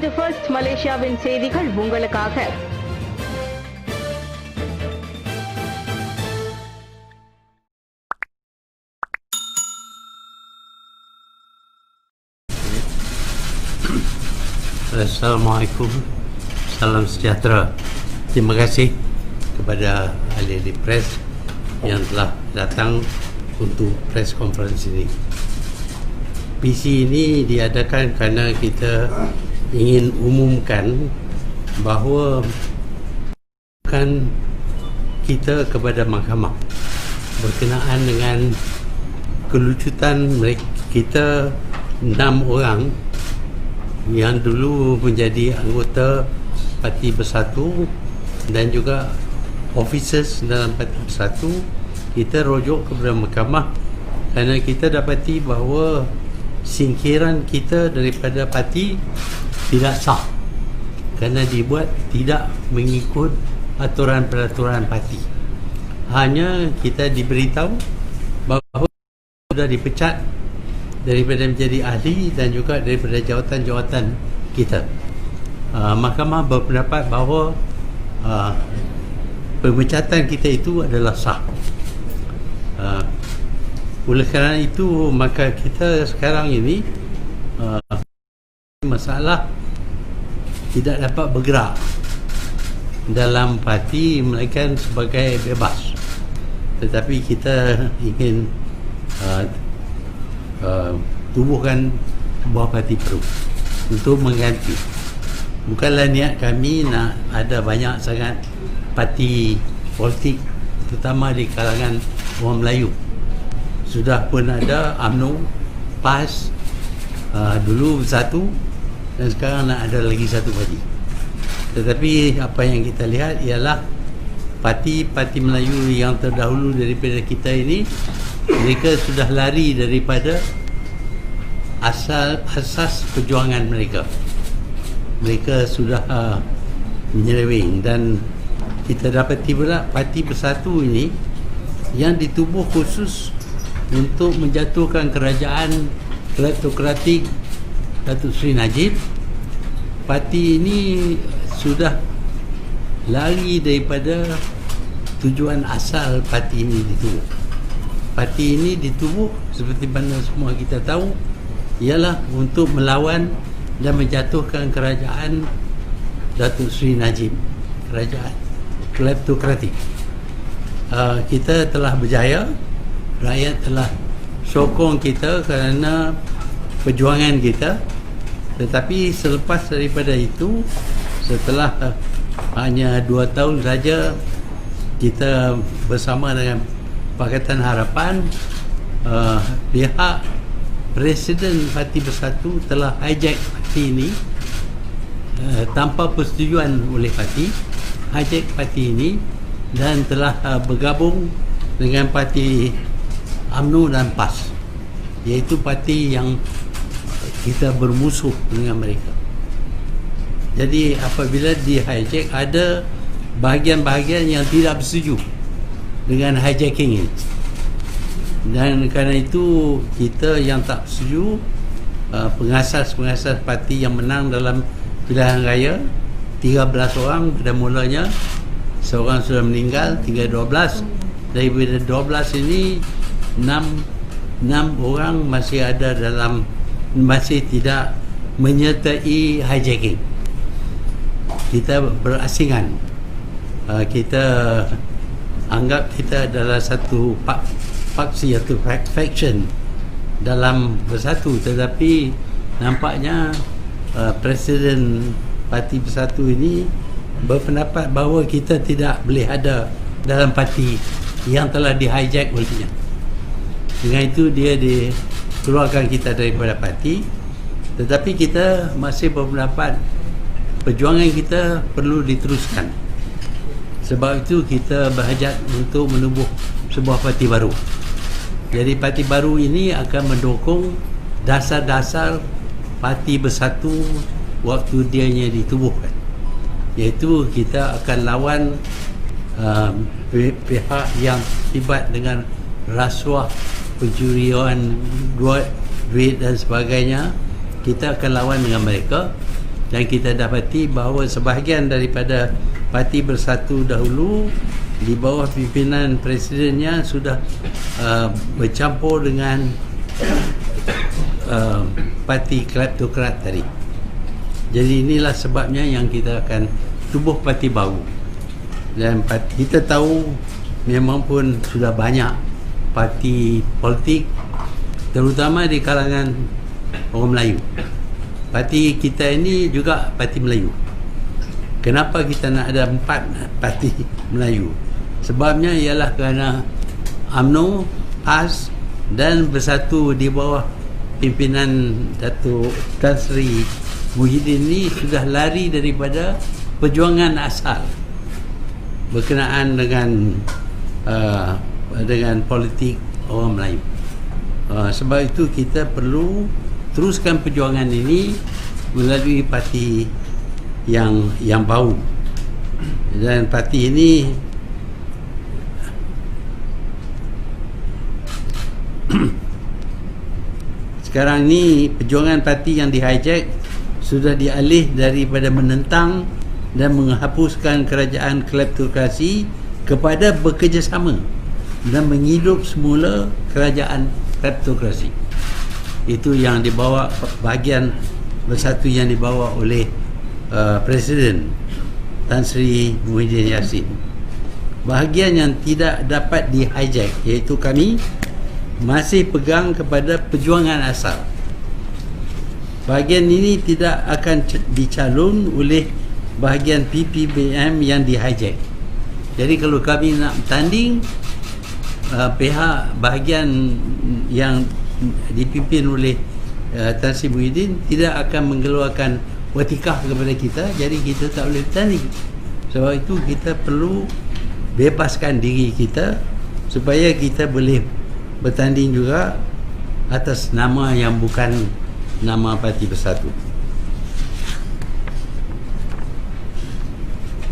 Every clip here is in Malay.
இது ஃபர்ஸ்ட் மலேசியாவின் செய்திகள் உங்களுக்காக. Assalamualaikum, salam sejahtera. Terima kasih kepada ahli-ahli pres yang telah datang untuk press conference ini. PC ini diadakan kerana kita ingin umumkan bahawa bukan kita kepada mahkamah berkenaan dengan kelucutan mereka, kita 6 orang yang dulu menjadi anggota Parti Bersatu dan juga officers dalam Parti Bersatu. Kita rujuk kepada mahkamah kerana kita dapati bahawa singkiran kita daripada parti tidak sah kerana dibuat tidak mengikut aturan-peraturan parti. Hanya kita diberitahu bahawa sudah dipecat daripada menjadi ahli dan juga daripada jawatan-jawatan kita. Mahkamah berpendapat bahawa pemecatan kita itu adalah sah. Oleh kerana itu, maka kita sekarang ini masalah tidak dapat bergerak dalam parti melainkan sebagai bebas. Tetapi kita ingin tubuhkan sebuah parti baru untuk mengganti. Bukanlah niat kami nak ada banyak sangat parti politik, terutama di kalangan orang Melayu. Sudah pun ada UMNO, PAS, dulu satu, dan sekarang nak ada lagi satu parti. Tetapi apa yang kita lihat ialah parti-parti Melayu yang terdahulu daripada kita ini, mereka sudah lari daripada asas perjuangan mereka. Mereka sudah menyeleweng, dan kita dapati pula Parti Bersatu ini yang ditubuh khusus untuk menjatuhkan kerajaan kleptokratik Datuk Seri Najib. Parti ini sudah lari daripada tujuan asal parti ini ditubuh. Parti ini ditubuh seperti mana semua kita tahu ialah untuk melawan dan menjatuhkan kerajaan Datuk Seri Najib, kerajaan kleptokratik. Kita telah berjaya, rakyat telah sokong kita kerana perjuangan kita. Tetapi selepas daripada itu, setelah hanya 2 tahun saja kita bersama dengan Pakatan Harapan, pihak Presiden Parti Bersatu telah hijack parti ini tanpa persetujuan oleh parti, hijack parti ini dan telah bergabung dengan parti UMNO dan PAS, iaitu parti yang kita bermusuh dengan mereka. Jadi apabila di hijack, ada bahagian-bahagian yang tidak bersetuju dengan hijacking ini, dan kerana itu kita yang tak bersetuju, pengasas-pengasas parti yang menang dalam pilihan raya 13 orang pada mulanya, seorang sudah meninggal, tinggal 12. Daripada 12 ini 6 orang masih ada dalam, masih tidak menyertai hijacking. Kita berasingan, kita anggap kita adalah satu faksi atau faction dalam Bersatu. Tetapi nampaknya Presiden Parti Bersatu ini berpendapat bahawa kita tidak boleh ada dalam parti yang telah di-hijack olehnya. Dengan itu dia dikeluarkan kita daripada parti. Tetapi kita masih berpendapat perjuangan kita perlu diteruskan. Sebab itu kita berhajat untuk menubuh sebuah parti baru. Jadi parti baru ini akan mendukung dasar-dasar Parti Bersatu waktu dianya ditubuhkan, iaitu kita akan lawan pihak yang terlibat dengan rasuah, pencurian duit dan sebagainya. Kita akan lawan dengan mereka. dan kita dapati bahawa sebahagian daripada Parti Bersatu dahulu di bawah pimpinan presidennya sudah bercampur dengan parti kleptokrat tadi. Jadi inilah sebabnya yang kita akan tubuh parti baru. Dan kita tahu memang pun sudah banyak parti politik, terutama di kalangan orang Melayu. Parti kita ini juga parti Melayu. Kenapa kita nak ada 4 parti Melayu? Sebabnya ialah kerana UMNO, PAS dan Bersatu di bawah pimpinan Datuk Tan Sri Muhyiddin ini sudah lari daripada perjuangan asal berkenaan dengan politik orang Melayu. Sebab itu kita perlu teruskan perjuangan ini melalui parti yang baru. Dan parti ini sekarang ni perjuangan parti yang di-hijack sudah dialih daripada menentang dan menghapuskan kerajaan kleptokrasi kepada bekerjasama dan menghidup semula kerajaan kleptokrasi. Itu yang dibawa, bahagian Bersatu yang dibawa oleh Presiden Tan Sri Muhyiddin Yassin. Bahagian yang tidak dapat di-hijack, iaitu kami masih pegang kepada perjuangan asal. Bahagian ini tidak akan dicalon oleh bahagian PPBM yang di-hijack. Jadi kalau kami nak bertanding, pihak bahagian yang dipimpin oleh Tan Sri Muhyiddin tidak akan mengeluarkan watikah kepada kita, jadi kita tak boleh bertanding. Sebab itu kita perlu bebaskan diri kita supaya kita boleh bertanding juga atas nama yang bukan nama Parti Bersatu.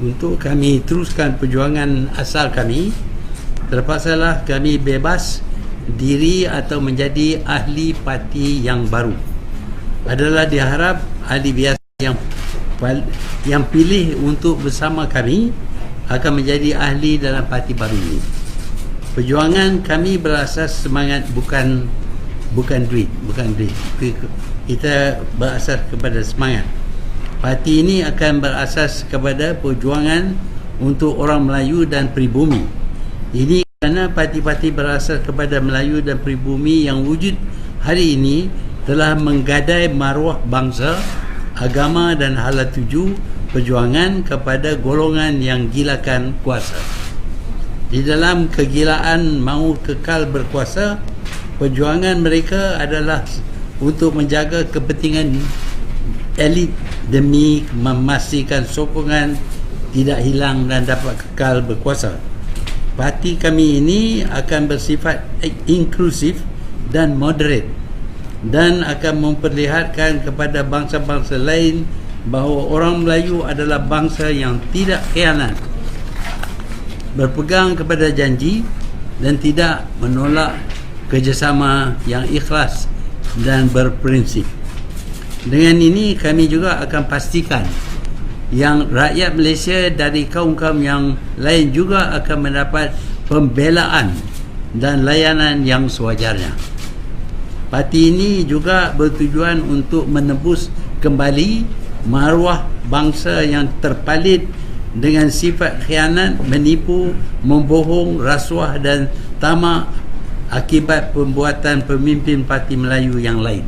Untuk kami teruskan perjuangan asal kami, terpaksalah kami bebas diri atau menjadi ahli parti yang baru. Adalah diharap ahli biasa yang pilih untuk bersama kami akan menjadi ahli dalam parti baru ini. Perjuangan kami berasas semangat, bukan duit. Kita berasas kepada semangat. Parti ini akan berasas kepada perjuangan untuk orang Melayu dan pribumi. Ini kerana parti-parti berasas kepada Melayu dan pribumi yang wujud hari ini telah menggadai maruah bangsa, agama dan hala tuju perjuangan kepada golongan yang gilakan kuasa. Di dalam kegilaan mahu kekal berkuasa, perjuangan mereka adalah untuk menjaga kepentingan elit demi memastikan sokongan tidak hilang dan dapat kekal berkuasa. Parti kami ini akan bersifat inklusif dan moderate dan akan memperlihatkan kepada bangsa-bangsa lain bahawa orang Melayu adalah bangsa yang tidak khianat, berpegang kepada janji dan tidak menolak kerjasama yang ikhlas dan berprinsip. Dengan ini kami juga akan pastikan yang rakyat Malaysia dari kaum-kaum yang lain juga akan mendapat pembelaan dan layanan yang sewajarnya. Parti ini juga bertujuan untuk menebus kembali maruah bangsa yang terpalit dengan sifat khianat, menipu, membohong, rasuah dan tamak akibat pembuatan pemimpin Parti Melayu yang lain.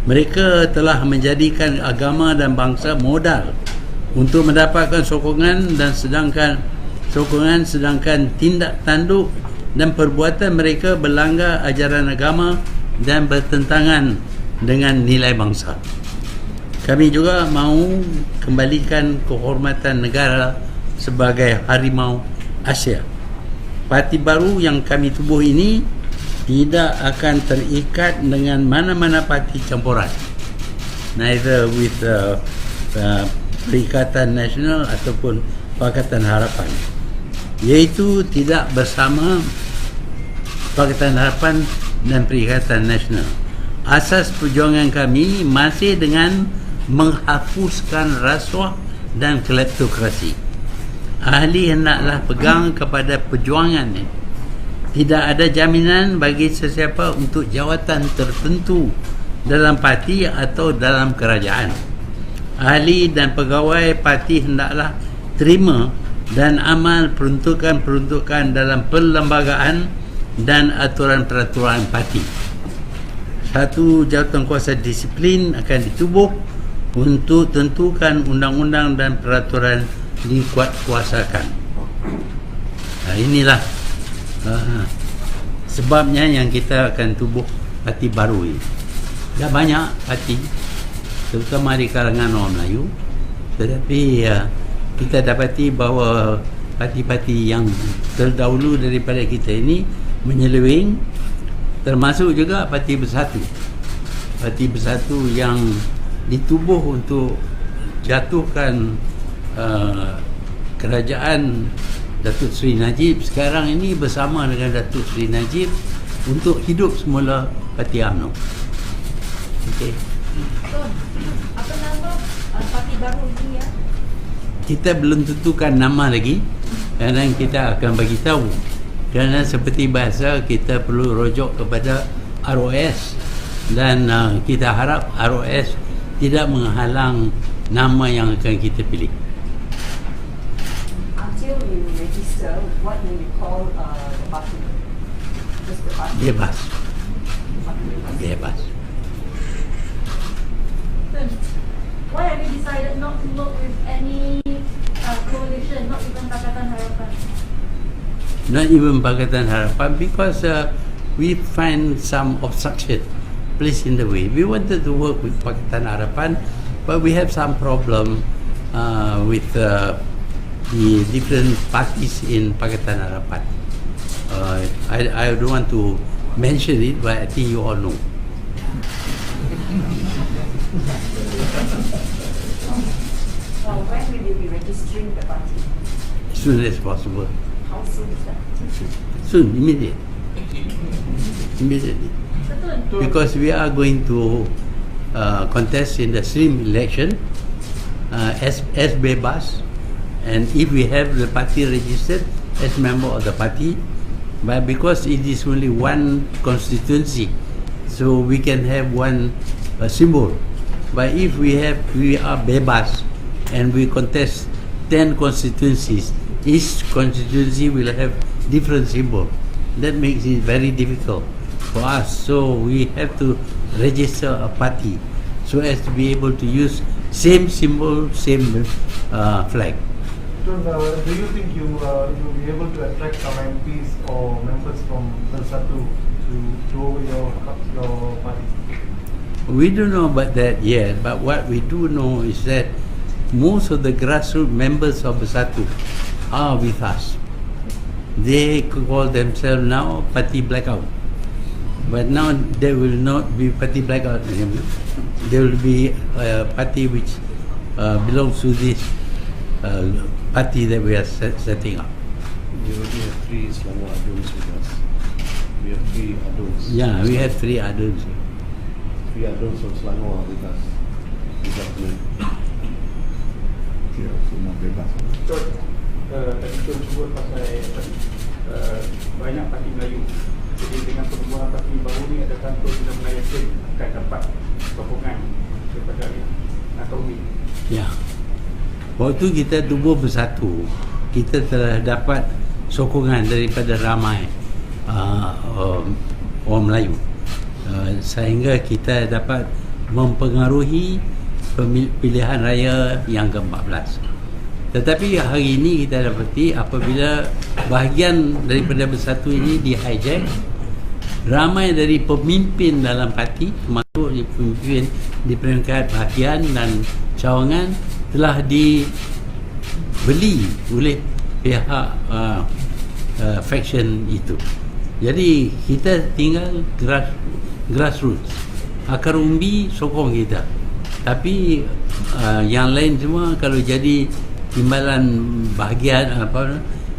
Mereka telah menjadikan agama dan bangsa modal untuk mendapatkan sokongan sedangkan tindak tanduk dan perbuatan mereka berlanggar ajaran agama dan bertentangan dengan nilai bangsa. Kami juga mahu kembalikan kehormatan negara sebagai harimau Asia. Parti baru yang kami tubuh ini tidak akan terikat dengan mana-mana parti campuran, neither with Perikatan Nasional ataupun Pakatan Harapan, iaitu tidak bersama Pakatan Harapan dan Perikatan Nasional. Asas perjuangan kami masih dengan menghapuskan rasuah dan kleptokrasi. Ahli hendaklah pegang kepada perjuangan ini. Tidak ada jaminan bagi sesiapa untuk jawatan tertentu dalam parti atau dalam kerajaan. Ahli dan pegawai parti hendaklah terima dan amal peruntukan-peruntukan dalam perlembagaan dan aturan-peraturan parti. Satu jawatan kuasa disiplin akan ditubuh untuk tentukan undang-undang dan peraturan dikuatkuasakan. Inilah sebabnya yang kita akan tubuh parti baru ini. Dah banyak parti, terutama di kalangan orang Melayu, tetapi kita dapati bahawa parti-parti yang terdahulu daripada kita ini menyeleweng, termasuk juga Parti Bersatu. Parti Bersatu yang ditubuh untuk jatuhkan kerajaan Datuk Seri Najib sekarang ini bersama dengan Datuk Seri Najib untuk hidup semula Parti UMNO. Okey. So, apa nama parti baru ini ya? Kita belum tentukan nama lagi, kerana kita akan bagi tahu. Kerana seperti bahasa kita perlu rujuk kepada ROS dan kita harap ROS tidak menghalang nama yang akan kita pilih. Until you register, what will you call the party? Just the party? Bebas. Party bebas. Bebas. Then, why have you decided not to work with any coalition, not even Pakatan Harapan? Not even Pakatan Harapan, because we find some obstruction placed in the way. We wanted to work with Pakatan Harapan, but we have some problem with the different parties in Pakatan Harapan. I don't want to mention it, but I think you all know. When will you be registering the party? As soon as possible. How soon is that? Soon, immediately. Immediately. Betul. Because we are going to contest in the slim election as bebas, and if we have the party registered as member of the party, but because it is only one constituency, so we can have one symbol. But if we are bebas and we contest 10 constituencies, each constituency will have different symbol. That makes it very difficult for us. So we have to register a party so as to be able to use same symbol, same flag. Do you think you'll be able to attract some MPs or members from Bersatu to grow your party? We don't know about that yet, but what we do know is that most of the grassroots members of Bersatu are with us. They call themselves now Parti Blackout, but now they will not be Parti Blackout anymore. They will be a party which belongs to this party that we are setting up. We already have 3 Selangor adults with us. We have 3 adults. Yeah, we have 3 others. 3 adults from Selangor with us. This afternoon. Kira semua bebas. Tadi tu sebut pasal banyak parti Melayu. Jadi dengan pertumbuhan parti baru ni, adakah tu sudah mulai yakin akan dapat sokongan daripada atau ni? Ya. Waktu kita tubuh Bersatu, kita telah dapat sokongan daripada ramai orang Melayu, sehingga kita dapat mempengaruhi pilihan raya yang ke-14. Tetapi hari ini kita dapati apabila bahagian daripada Bersatu ini di-hijack, ramai dari pemimpin dalam parti, termasuk pemimpin di peringkat bahagian dan cawangan, telah dibeli oleh pihak faction itu. Jadi kita tinggal grassroots, akar umbi sokong kita. Tapi yang lain semua kalau jadi timbalan bahagian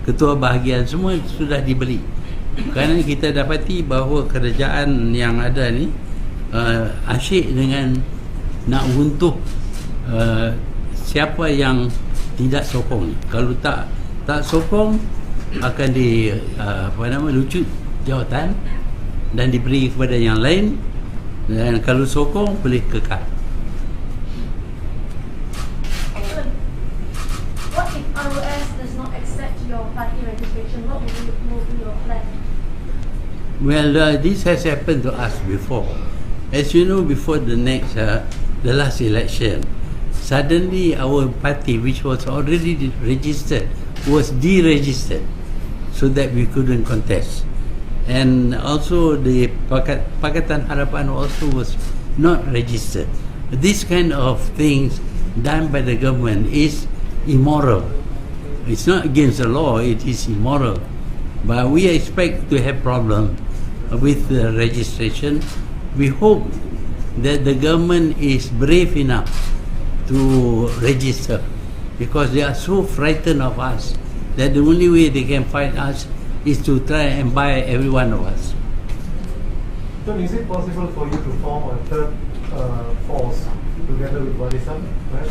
ketua bahagian semua sudah dibeli. Kerana kita dapati bahawa kerajaan yang ada ni asyik dengan nak runtuh siapa yang tidak sokong. Kalau tak sokong akan lucut jawatan dan diberi kepada yang lain, dan kalau sokong boleh kekal. What if ROS does not accept your party registration? What will be your plan? Well, this has happened to us before. As you know, before the last election, suddenly our party, which was already registered, was deregistered, so that we couldn't contest. And also the Pakatan Harapan also was not registered. This kind of things done by the government is immoral. It's not against the law, it is immoral. But we expect to have problem with the registration. We hope that the government is brave enough to register, because they are so frightened of us that the only way they can fight us is to try and buy every one of us. So is it possible for you to form a third force together with Barisan? Right?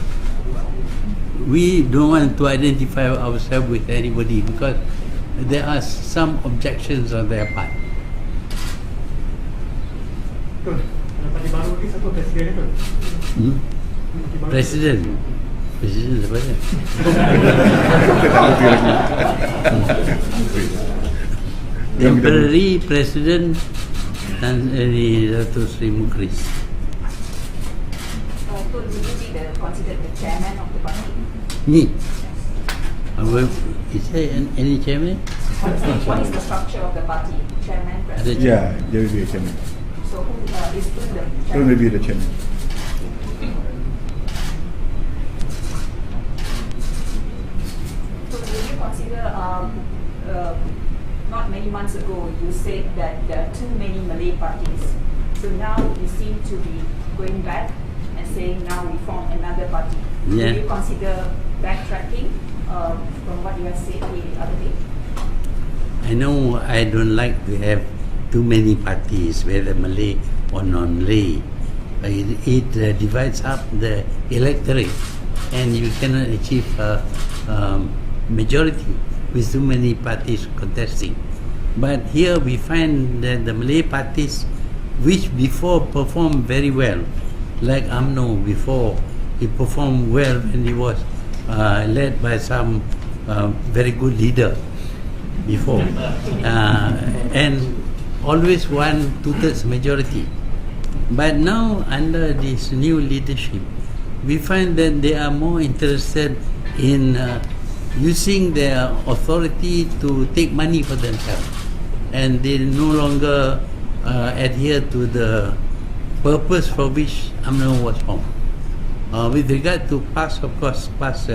We don't want to identify ourselves with anybody because there are some objections on their part. Betul. Parti baru ni satu presiden itu. Presiden siapa dia? Temporary President dan Datuk Seri Mukris. Will you be considered the chairman of the party? Me? Is there any chairman? What is the structure of the party? Chairman, president? Yeah, there will be a chairman. So who is the Who chairman? will be the chairman? So will you consider, not many months ago, you said that there are too many Malay parties. So now you seem to be going back and saying now we form another party. Yeah. Will you consider backtracking from what you have said the other day? I know I don't like to have too many parties, whether Malay or non-Malay. It divides up the electorate, and you cannot achieve a majority with too many parties contesting. But here we find that the Malay parties, which before performed very well, like UMNO before, he performed well when he was led by some very good leader before, and always won 2/3 majority. But now under this new leadership, we find that they are more interested in using their authority to take money for themselves, and they no longer adhere to the purpose for which UMNO was formed. With regard to PAS, of course, PAS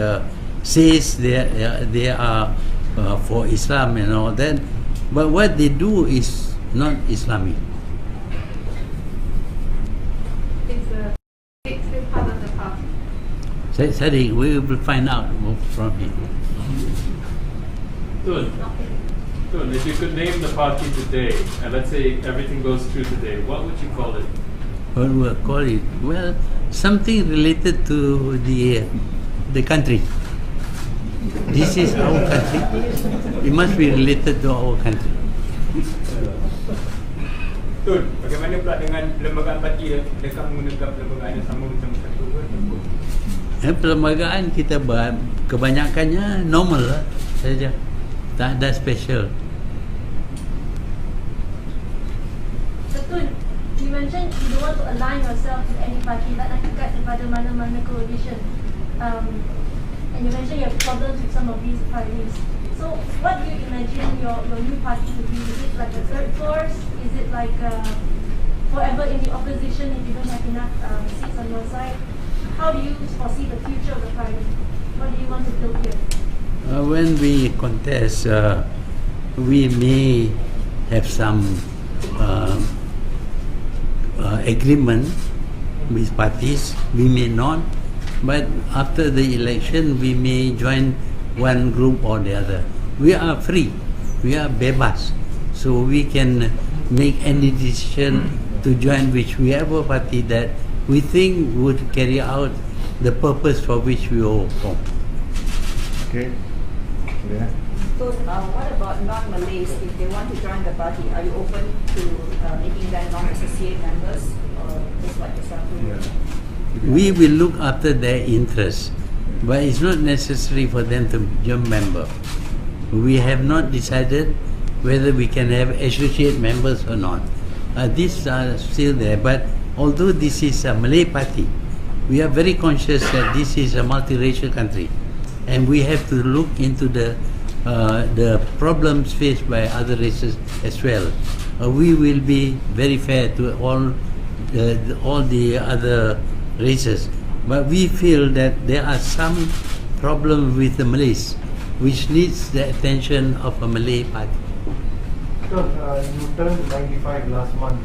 says they are for Islam and all that, but what they do is not Islamic. It's still part of the party. Sorry, we will find out from him. Good. Good. If you could name the party today, and let's say everything goes through today, what would you call it? What we call it? Well, something related to the country. This is our country. It must be related to our country. Betul. Bagaimana pula dengan perlembagaan parti? Adakah menggunakan perlembagaan yang sama macam satu ke? Perlembagaan kita kebanyakannya normal lah saja. Tak ada special. Betul. You mentioned you don't want to align yourself with any party, tak nak ikat kepada mana-mana coalition. And you mentioned you have problems with some of these parties. So, what do you imagine your new party to be? Is it like a third force? Is it like forever in the opposition if you don't have enough seats on your side? How do you foresee the future of the party? What do you want to build here? When we contest, we may have some agreement with parties, we may not, but after the election we may join one group or the other. We are free, we are bebas, so we can make any decision to join whichever party that we think would carry out the purpose for which we all form. Okay. Yeah. So what about non-Malays? If they want to join the party, are you open to making them non-associate members? Or is what you're We will look after their interests, but it's not necessary for them to become member. We have not decided whether we can have associate members or not. These are still there, but although this is a Malay party, we are very conscious that this is a multiracial country, and we have to look into the problems faced by other races as well. We will be very fair to all the other races, but we feel that there are some problems with the Malays which needs the attention of a Malay party. Sir, you turned 95 last month,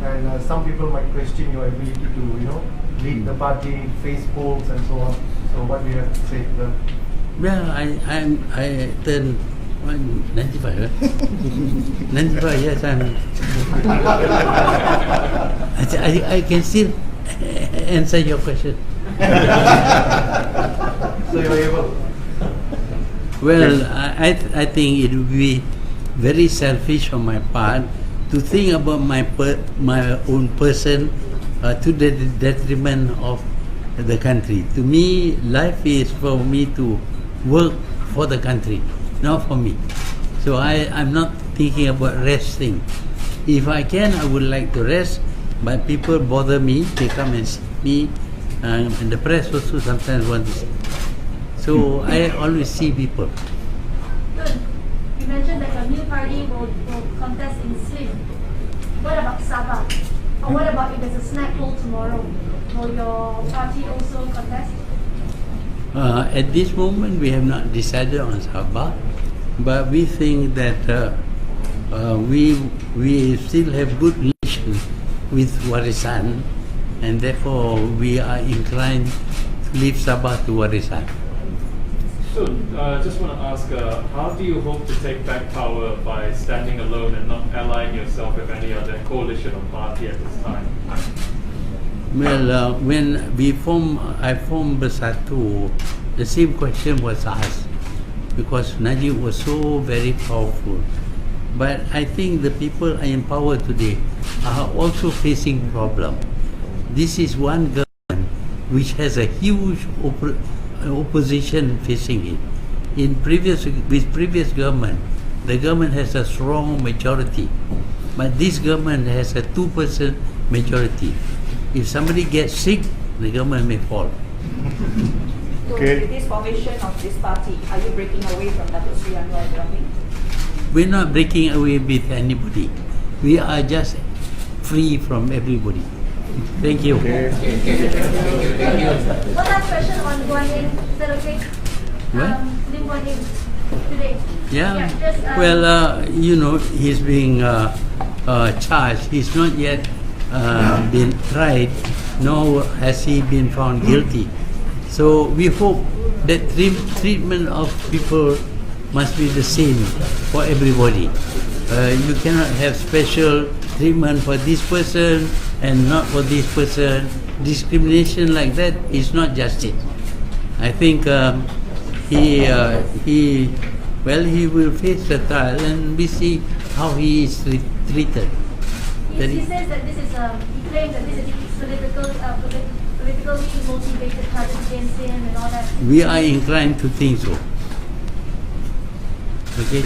and some people might question your ability to, lead the party, face polls, and so on. So, what do you have to say to them? Well, I turned 95. 95 years. I can still answer your question. So you're able. Well, I think it would be very selfish on my part to think about my own person to the detriment of the country. To me, life is for me to work for the country, not for me. So I'm not thinking about resting. If I can, I would like to rest, but people bother me. They come and see me, and the press also sometimes want to see. So I always see people. Good. You mentioned that your new party will contest in Slim. What about Sabah? Or what about if there's a snap poll tomorrow? Will your party also contest? At this moment, we have not decided on Sabah, but we think that we still have good relations with Warisan, and therefore we are inclined to leave Sabah to Warisan. So, just want to ask, how do you hope to take back power by standing alone and not allying yourself with any other coalition or party at this time? Well, when I formed Bersatu, the same question was asked because Najib was so very powerful. But I think the people in power today are also facing problem. This is one government which has a huge opposition facing it. With previous government, the government has a strong majority, but this government has a 2% majority. If somebody gets sick, the government may fall. So Okay. with this formation of this party, are you breaking away from Datuk Sri Anwar Ibrahim? We're not breaking away with anybody. We are just free from everybody. Thank you. Okay. One last question on Guan Yin. Is that okay? What? Lim Guan Yin today. Yeah. just, Well, he's being charged. He's not yet been tried, nor has he been found guilty. So we hope that treatment of people must be the same for everybody. You cannot have special treatment for this person and not for this person. Discrimination like that is not justice. I think he will face the trial and we see how he is treated. He says that this is he claims that this is politically motivated charges against him and all that. We are inclined to think so. Okay?